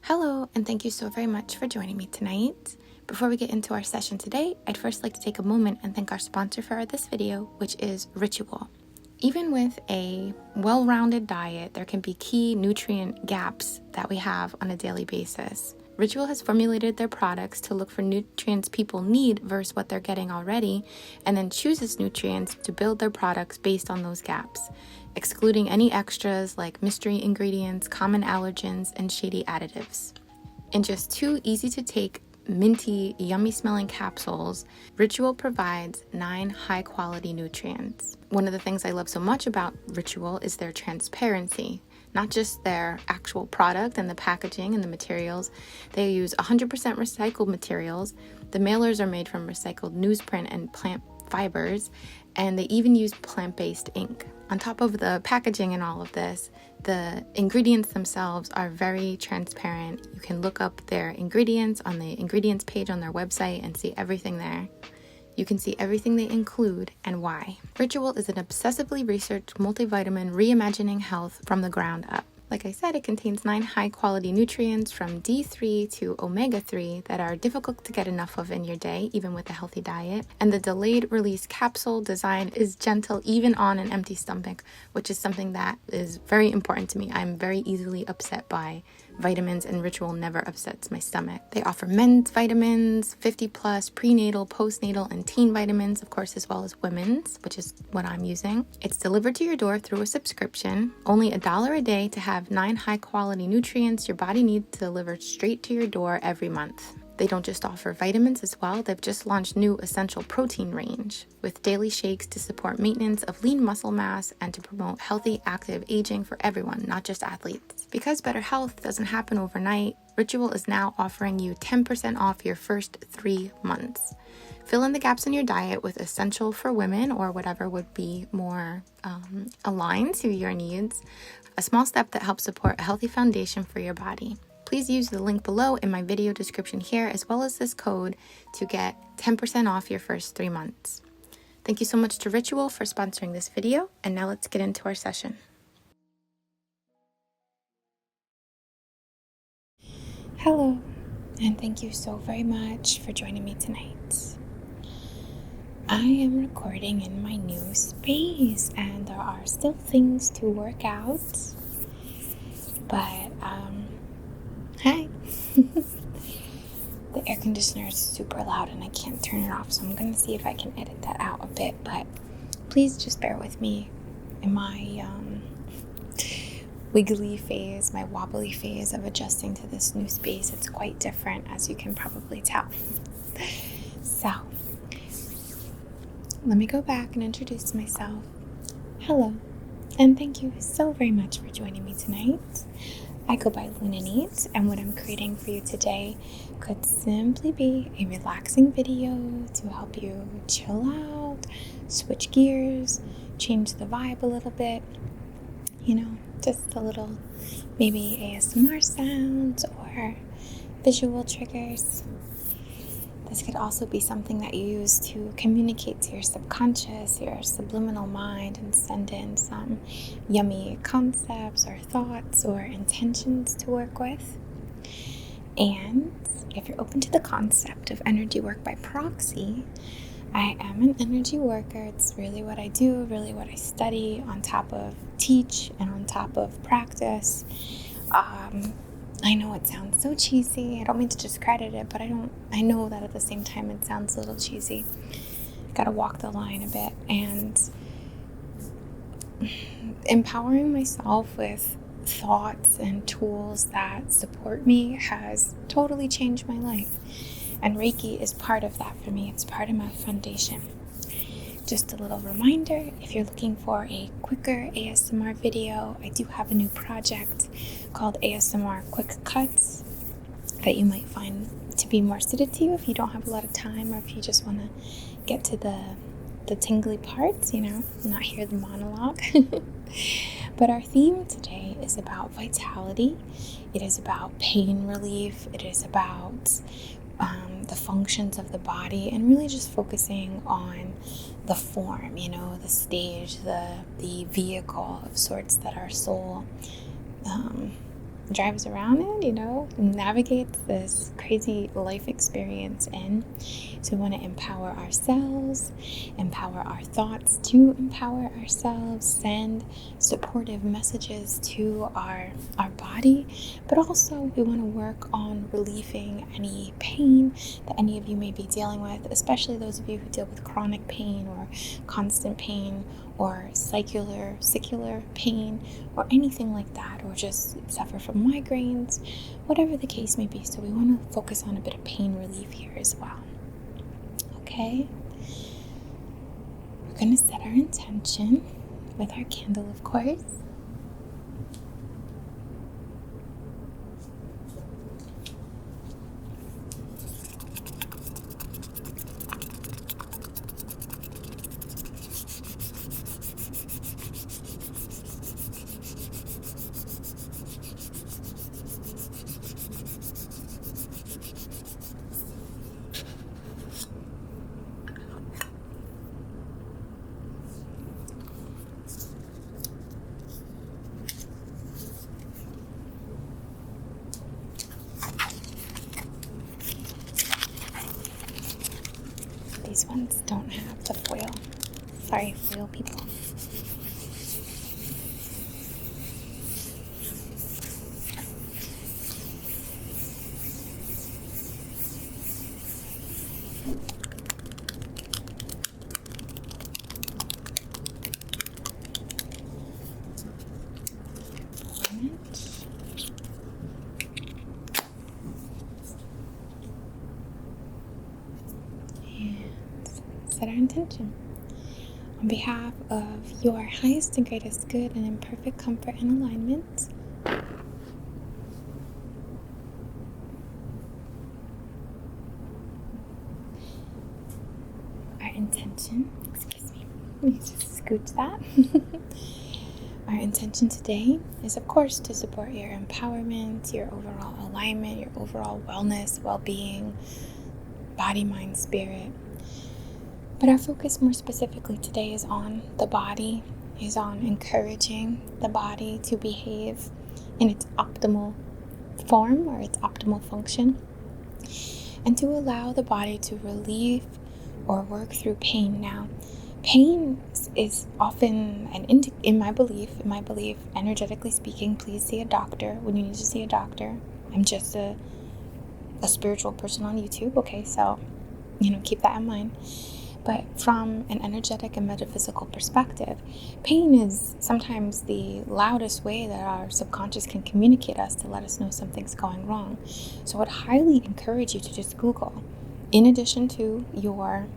Hello, and thank you so very much for joining me tonight. Before we get into our session today, I'd first like to take a moment and thank our sponsor for this video, which is Ritual. Even with a well-rounded diet, there can be key nutrient gaps that we have on a daily basis. Ritual has formulated their products to look for nutrients people need versus what they're getting already, and then chooses nutrients to build their products based on those gaps, excluding any extras like mystery ingredients, common allergens, and shady additives. In just 2 easy-to-take, minty, yummy-smelling capsules, Ritual provides 9 high-quality nutrients. One of the things I love so much about Ritual is their transparency. Not just their actual product and the packaging and the materials. They use 100% recycled materials. The mailers are made from recycled newsprint and plant fibers, and they even use plant-based ink. On top of the packaging and all of this, the ingredients themselves are very transparent. You can look up their ingredients on the ingredients page on their website and see everything there. You can see everything they include and why. Ritual is an obsessively researched multivitamin reimagining health from the ground up. Like I said, it contains 9 high-quality nutrients from D3 to omega-3 that are difficult to get enough of in your day, even with a healthy diet. And the delayed-release capsule design is gentle even on an empty stomach, which is something that is very important to me. I'm very easily upset by vitamins, and Ritual never upsets my stomach. They offer men's vitamins, 50+ prenatal, postnatal, and teen vitamins, of course, as well as women's, which is what I'm using. It's delivered to your door through a subscription, only $1 a day to have 9 high-quality nutrients your body needs delivered straight to your door every month. They don't just offer vitamins as well, they've just launched new essential protein range with daily shakes to support maintenance of lean muscle mass and to promote healthy, active aging for everyone, not just athletes. Because better health doesn't happen overnight, Ritual is now offering you 10% off your first 3 months. Fill in the gaps in your diet with essential for women or whatever would be more aligned to your needs, a small step that helps support a healthy foundation for your body. Please use the link below in my video description here, as well as this code to get 10% off your first 3 months. Thank you so much to Ritual for sponsoring this video, and now let's get into our session. Hello, and thank you so very much for joining me tonight. I am recording in my new space, and there are still things to work out, but hi. The air conditioner is super loud and I can't turn it off, so I'm gonna see if I can edit that out a bit, but please just bear with me in my wiggly phase, my wobbly phase of adjusting to this new space. It's quite different, as you can probably tell. So, let me go back and introduce myself. Hello, and thank you so very much for joining me tonight. I go by luneinnate, and what I'm creating for you today could simply be a relaxing video to help you chill out, switch gears, change the vibe a little bit, just a little maybe ASMR sounds or visual triggers. This could also be something that you use to communicate to your subconscious, your subliminal mind, and send in some yummy concepts or thoughts or intentions to work with. And if you're open to the concept of energy work by proxy, I am an energy worker. It's really what I do, really what I study, on top of teach and on top of practice. I know it sounds so cheesy. I don't mean to discredit it, but I know that at the same time it sounds a little cheesy. Gotta walk the line a bit, and empowering myself with thoughts and tools that support me has totally changed my life. And Reiki is part of that for me. It's part of my foundation. Just a little reminder, if you're looking for a quicker ASMR video, I do have a new project called ASMR Quick Cuts that you might find to be more suited to you if you don't have a lot of time, or if you just want to get to the tingly parts, not hear the monologue. But our theme today is about vitality. It is about pain relief. It is about the functions of the body, and really just focusing on the form, the stage, the vehicle of sorts that our soul drives around in, navigates this crazy life experience in. So we want to empower ourselves, empower our thoughts to empower ourselves, send supportive messages to our body, but also we want to work on relieving any pain that any of you may be dealing with, especially those of you who deal with chronic pain or constant pain or secular pain or anything like that, or just suffer from migraines, whatever the case may be. So we want to focus on a bit of pain relief here as well. Okay, we're going to set our intention with our candle, of course. These ones don't have the foil. Sorry, foil people. Set our intention. On behalf of your highest and greatest good and in perfect comfort and alignment, our intention, let me just scooch that. Our intention today is, of course, to support your empowerment, your overall alignment, your overall wellness, well-being, body, mind, spirit. But our focus more specifically today is on the body, is on encouraging the body to behave in its optimal form or its optimal function, and to allow the body to relieve or work through pain. Now, pain is often, in my belief, energetically speaking, please see a doctor when you need to see a doctor. I'm just a spiritual person on YouTube, okay, so, keep that in mind. But from an energetic and metaphysical perspective, pain is sometimes the loudest way that our subconscious can communicate us to let us know something's going wrong. So I would highly encourage you to just Google, in addition to your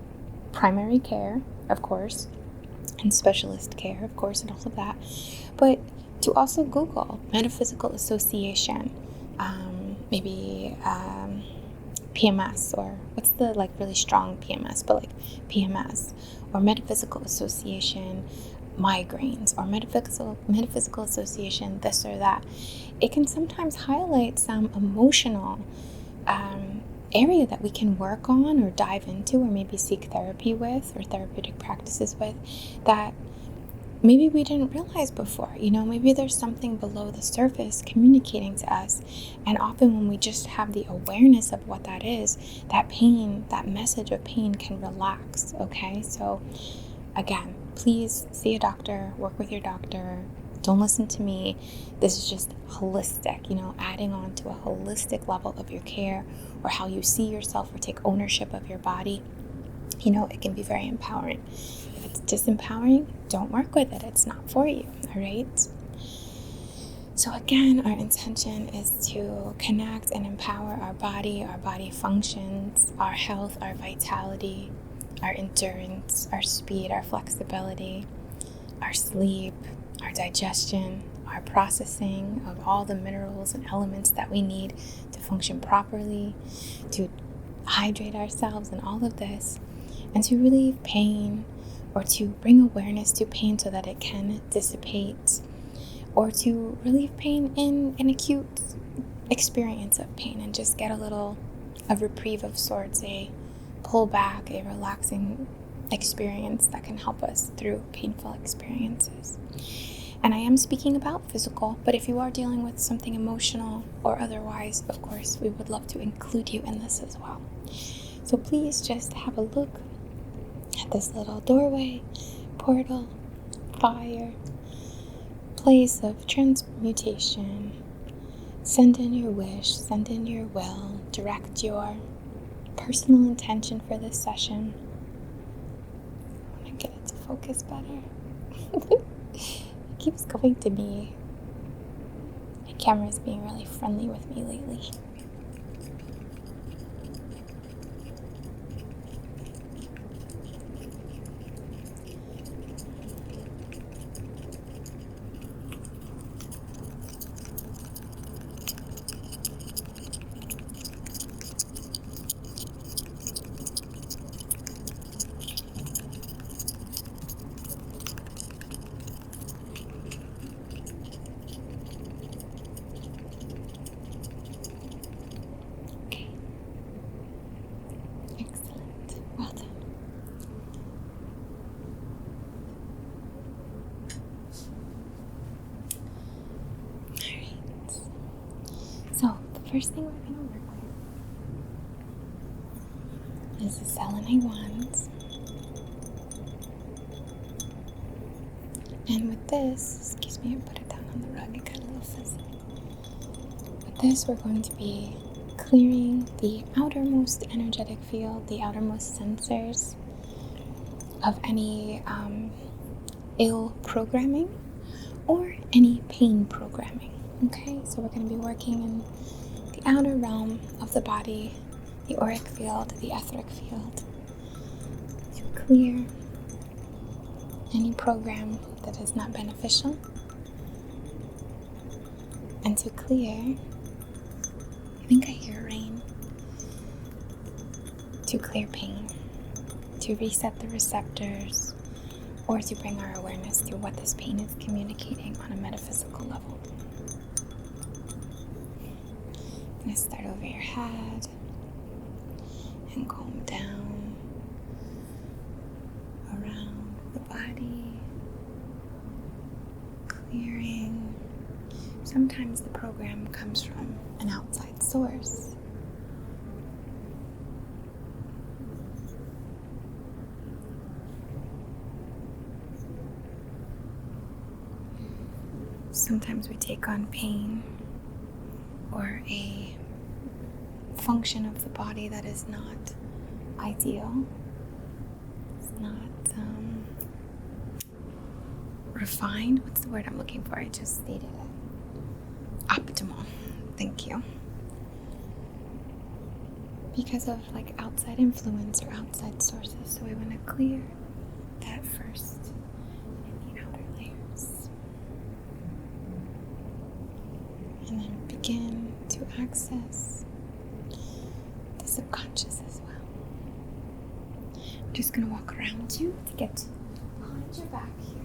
primary care, of course, and specialist care, of course, and all of that, but to also Google metaphysical association, maybe PMS, or what's the really strong PMS, but PMS, or metaphysical association migraines, or metaphysical association this or that. It can sometimes highlight some emotional area that we can work on or dive into, or maybe seek therapy with, or therapeutic practices with, that maybe we didn't realize before. Maybe there's something below the surface communicating to us. And often when we just have the awareness of what that is, that pain, that message of pain can relax, okay? So again, please see a doctor, work with your doctor. Don't listen to me. This is just holistic, adding on to a holistic level of your care, or how you see yourself or take ownership of your body. It can be very empowering. If it's disempowering, don't work with it. It's not for you, all right? So again, our intention is to connect and empower our body functions, our health, our vitality, our endurance, our speed, our flexibility, our sleep, our digestion, our processing of all the minerals and elements that we need to function properly, to hydrate ourselves and all of this, and to relieve pain, or to bring awareness to pain so that it can dissipate, or to relieve pain in an acute experience of pain and just get a reprieve of sorts, a pullback, a relaxing experience that can help us through painful experiences. And I am speaking about physical, but if you are dealing with something emotional or otherwise, of course, we would love to include you in this as well. So please just have a look at this little doorway, portal, fire, place of transmutation. Send in your wish, send in your will, direct your personal intention for this session. I want to get it to focus better. It keeps going to me. My camera is being really friendly with me lately. Okay. Excellent. Well done. Alright. So, the first thing we're going to work with is the selenite wands. And with this, excuse me, I put it down on the rug, it got a little fuzzy. With this, we're going to be clearing the outermost energetic field, the outermost sensors of any ill programming or any pain programming. Okay, so we're going to be working in the outer realm of the body, the auric field, the etheric field, to clear any program that is not beneficial, and to clear, I think I hear rain, to clear pain, to reset the receptors, or to bring our awareness to what this pain is communicating on a metaphysical level. I'm going to start over your head and comb down around the body, clearing. Sometimes the program comes from an outside source. Sometimes we take on pain or a function of the body that is not ideal. It's not refined. What's the word I'm looking for? I just stated it. Optimal. Thank you. Because of outside influence or outside sources. So we want to clear that first in the outer layers. And then begin to access the subconscious as well. I'm just going to walk around you to get behind your back here.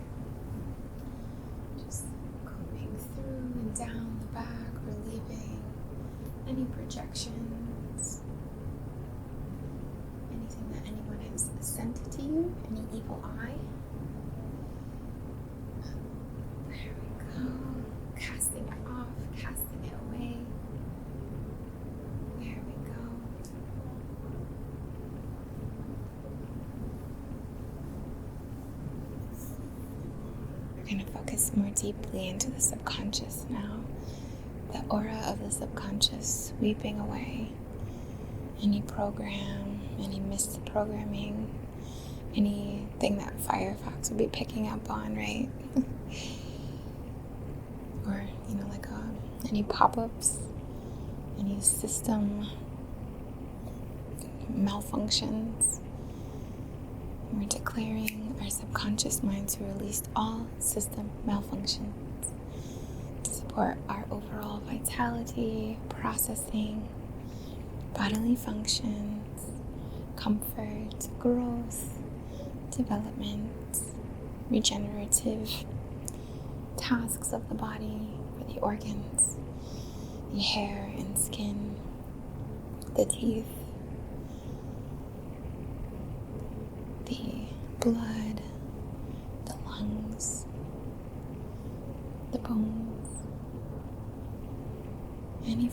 Just combing through and down the back, relieving any projections, anything that anyone has sent to you, any evil eye. There we go. Casting it off, casting it away. There we go. We're going to focus more deeply into the subconscious now. The aura of the subconscious sweeping away any program, any missed programming, anything that Firefox would be picking up on, right? Or, any pop-ups, any system malfunctions. We're declaring our subconscious mind to release all system malfunctions to support our overall vitality, processing, bodily functions, comfort, growth, development, regenerative tasks of the body, for the organs, the hair and skin, the teeth, the blood, the lungs,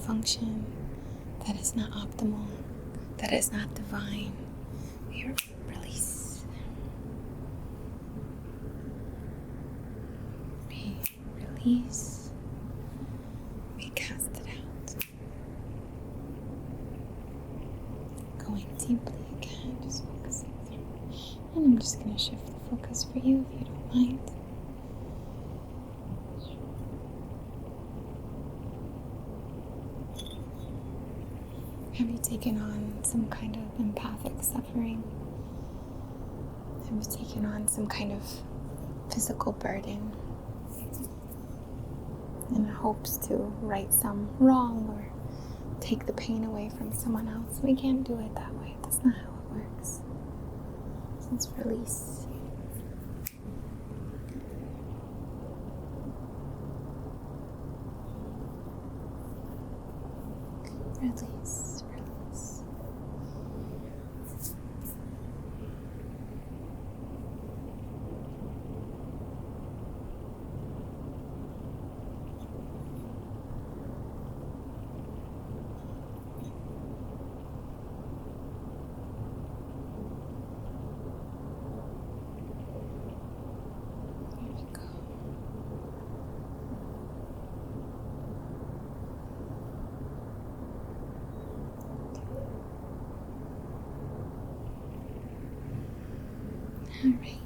function that is not optimal, that is not divine, we release. We release. We cast it out. Going deeply again, just focusing through. And I'm just going to shift the focus for you if you don't mind. Have you taken on some kind of empathic suffering? Have you taken on some kind of physical burden in hopes to right some wrong or take the pain away from someone else? We can't do it that way. That's not how it works. So let's release. Release, release. Here we go. All right.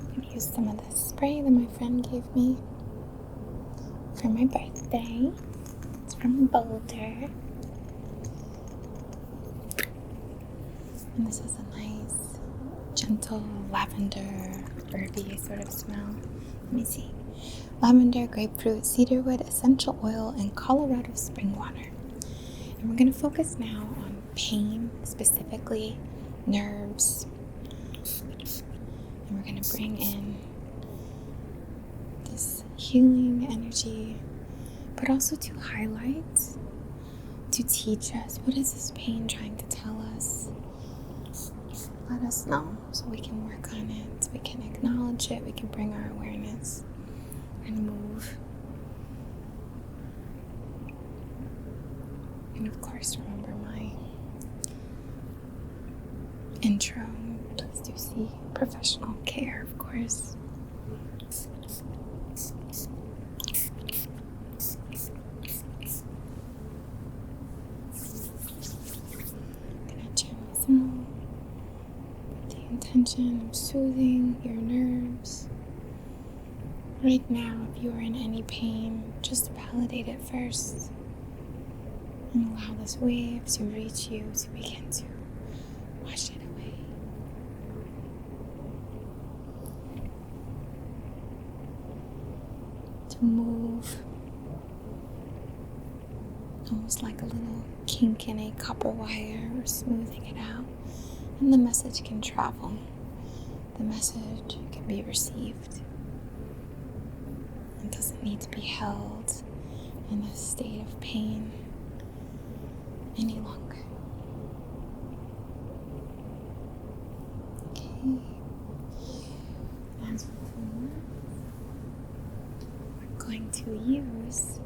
I'm gonna use some of the spray that my friend gave me for my birthday. It's from Boulder. And this is a nice, gentle lavender, herby sort of smell. Let me see. Lavender, grapefruit, cedarwood, essential oil, and Colorado spring water. And we're going to focus now on pain, specifically nerves. And we're going to bring in this healing energy, but also to highlight, to teach us, what is this pain trying to tell us? Let us know so we can work on it, we can acknowledge it, we can bring our awareness and move. And of course, remember my intro. Please do see professional care, of course. I'm gonna channel through with the intention of soothing your nerves. Right now, if you are in any pain, just validate it first. And allow this wave to reach you to begin to wash it away. To move almost like a little kink in a copper wire or smoothing it out. And the message can travel. The message can be received. It doesn't need to be held in a state of pain any longer. Okay. As before, we're going to use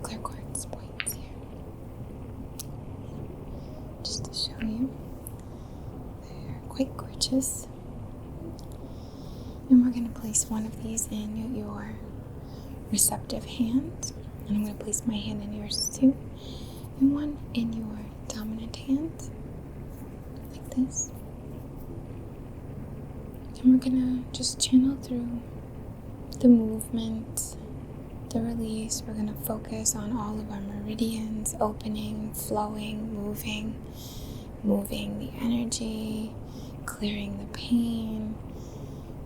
clear quartz points here, just to show you. Quite gorgeous. And we're going to place one of these in your receptive hand, and I'm going to place my hand in yours too, and one in your dominant hand, like this. And we're going to just channel through the movement, the release. We're going to focus on all of our meridians opening, flowing, moving the energy, clearing the pain,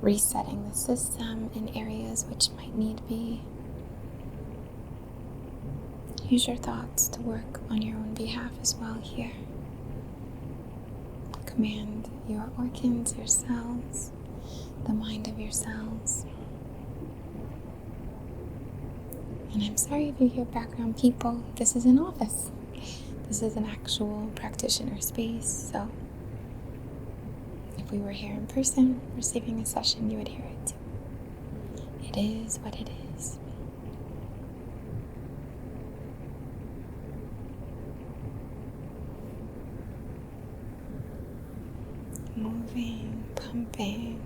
resetting the system in areas which might need to be. Use your thoughts to work on your own behalf as well here. Command your organs, your cells, the mind of your cells, And I'm sorry if you hear background people. This is an office. This is an actual practitioner space, so if we were here in person receiving a session, you would hear it too. It is what it is. Moving, pumping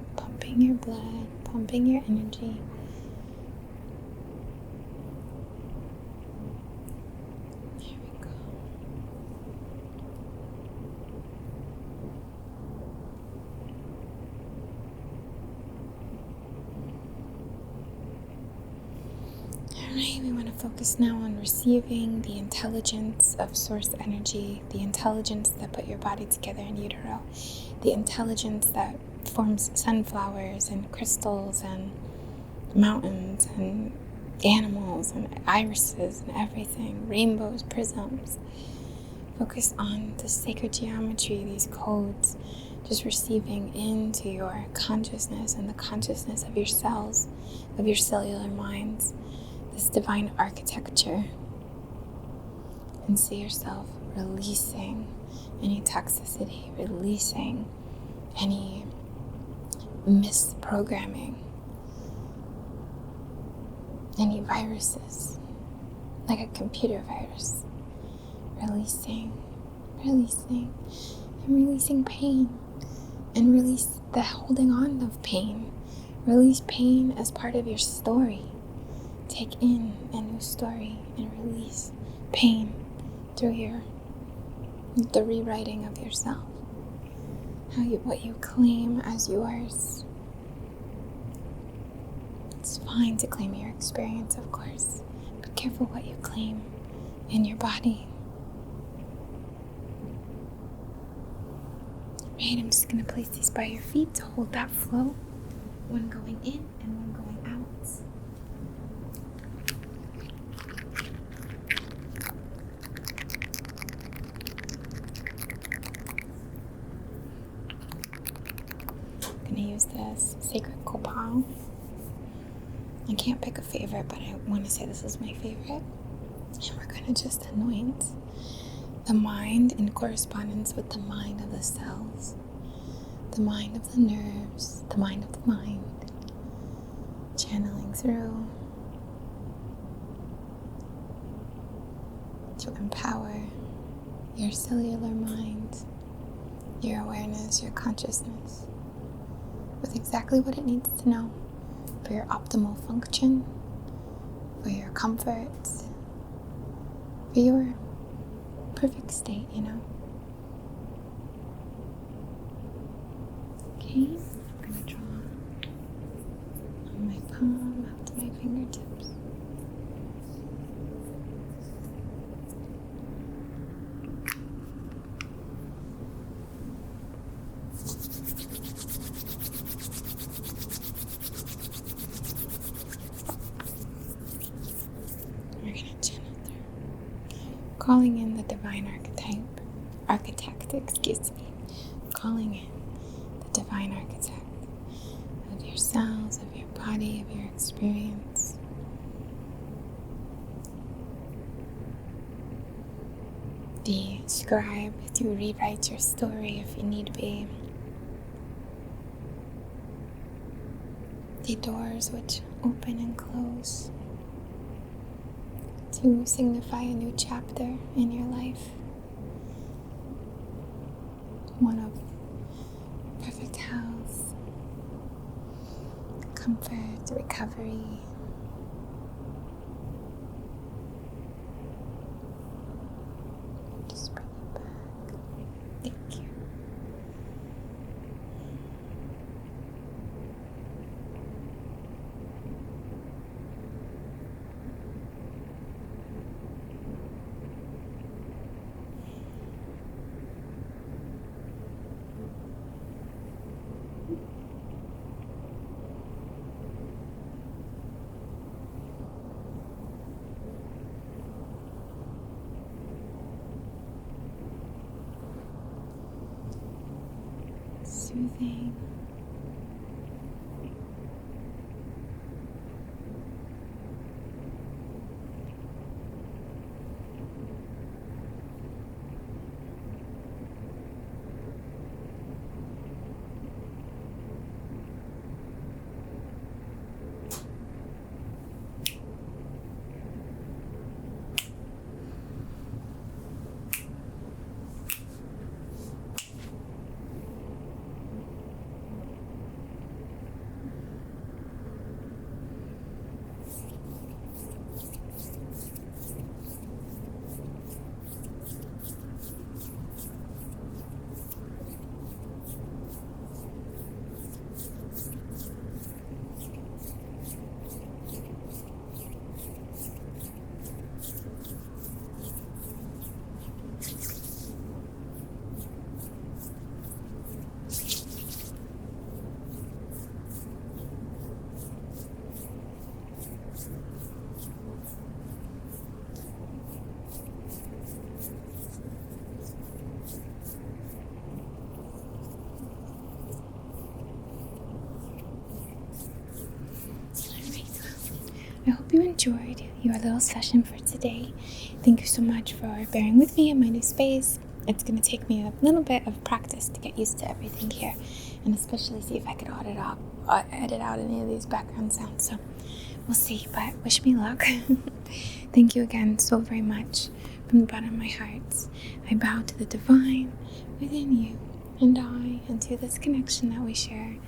your blood, pumping your energy. There we go. Alright, we want to focus now on receiving the intelligence of source energy, the intelligence that put your body together in utero, the intelligence that forms sunflowers and crystals and mountains and animals and irises and everything, rainbows, prisms. Focus on the sacred geometry, these codes, just receiving into your consciousness and the consciousness of your cells, of your cellular minds, this divine architecture, and see yourself releasing any toxicity, releasing any misprogramming, any viruses, like a computer virus, releasing, and releasing pain, and release the holding on of pain. Release pain as part of your story. Take in a new story and release pain through the rewriting of yourself. What you claim as yours. It's fine to claim your experience, of course. Be careful what you claim in your body. Right, I'm just going to place these by your feet to hold that flow. One going in and one going out. I'm going to use this sacred copal. I can't pick a favorite, but I want to say this is my favorite. And we're going to just anoint the mind in correspondence with the mind of the cells, the mind of the nerves, the mind of the mind, channeling through to empower your cellular mind, your awareness, your consciousness with exactly what it needs to know for your optimal function, for your comfort, for your perfect state, Okay, I'm going to draw on my palm up to my fingertips. We're going to channel through, calling in the divine architect, calling in the divine architect of your cells, of your body, of your experience. The scribe to rewrite your story if you need be. The doors which open and close to signify a new chapter in your life. One of perfect health, comfort, recovery. Just bring it back. Thank you. Soothing. I hope you enjoyed your little session for today. Thank you so much for bearing with me in my new space. It's going to take me a little bit of practice to get used to everything here, and especially see if I could edit out any of these background sounds. So we'll see, but wish me luck. Thank you again so very much. From the bottom of my heart, I bow to the divine within you and to this connection that we share.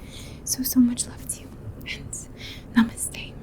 So much love to you, and namaste.